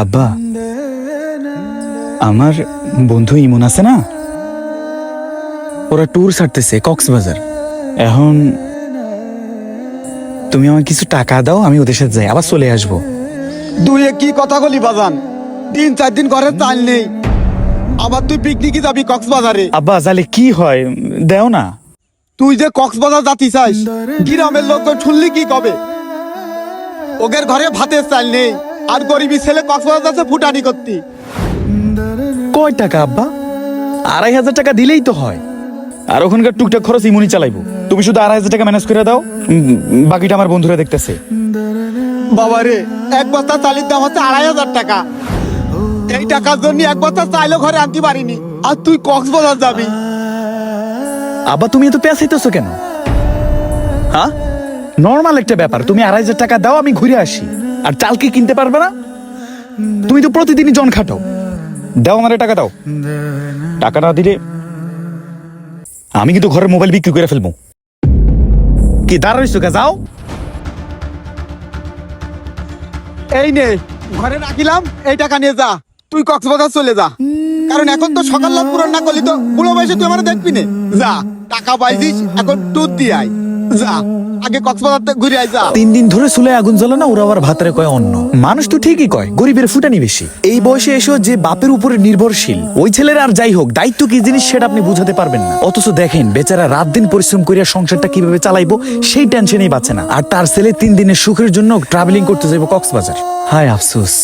আব্বা, আমার বন্ধু ইমন আছে না, ওরা ট্যুর ছাড়তেছে কক্সবাজার। এখন তুমি আমাকে কিছু টাকা দাও, আমি ওদের সাথে যাই, আবার চলে আসবো। তুই কি কথা বলি বাজান? 3-4 দিন ঘরে চাল নেই, আবার তুই পিকনিকে যাবি কক্সবাজারে। আব্বা জালে কি হয়, দেও না। তুই যে কক্সবাজার যাতি চাস, গ্রামের লোক তো শুনলি কি কবে? ওদের ঘরে ভাতের চাল নেই, আর গরিবী ছেলে কক্সবাজার যাচ্ছে ফুটানি করতি। কয় টাকা আব্বা? 2,500 টাকা দিলেই তো হয়, আর ওখানকার টুকটাক খরচ ইমনি চালাইবো। তুমি শুধু 2,500 টাকা ম্যানেজ করে দাও, বাকিটা আমার বন্ধুরা দেখতেছে। বাবা রে, এক বস্তা চালের দাম হচ্ছে 2,500 টাকা। এই টাকার জন্য এক বস্তা চাইলেও ঘরে আনতে পারিনি, আর তুই কক্সবাজার যাবি। আব্বা তুমি এত পেঁচাইতেছো কেন? হ্যাঁ, নর্মাল একটা ব্যাপার। তুমি 2,500 টাকা দাও, আমি ঘুরে আসি। আর চাল কি কিনতে পারবে না? তুমি তো প্রতিদিনই জন খাটো। দাও, আমারে টাকা দাও। টাকা না দিলে আমি কিন্তু ঘরের মোবাইল বিক্রি করে ফেলবো। কি দাঁড়াইছো কে? যাও। এই নে, ঘরে রাখিলাম, এই টাকা নিয়ে যা, তুই কক্সবাজার চলে যা। কারণ এখন তো সকাল লাভ পূরণ না করলি তো বুড়ো বয়সে তুই আমার দেখবি না। যা, টাকা পাইছিস, এখন টুর দিয়ে আয়। যা, আগে কক্সবাজার থেকে ঘুরে আয়। যা। 3 দিন ধরে চুলে আগুন জ্বলে না, ওরা আবার ভাতারে কয় অন্য। মানুষ তো ঠিকই কয়, গরিবের ফুটানি বেশি। এই বয়সে এসেও যে বাপের উপরে নির্ভরশীল, ওই ছেলের আর যাই হোক দায়িত্ব কি জিনিস সেটা আপনি বুঝাতে পারবেন না। অথচ দেখেন বেচারা রাত দিন পরিশ্রম করিয়া সংসারটা কিভাবে চালাইবো সেই টেনশনেই বাঁচে না। আর তার ছেলে 3 দিনের সুখের জন্য ট্রাভেলিং করতে যাইবো কক্সবাজার। হায় আফসোস।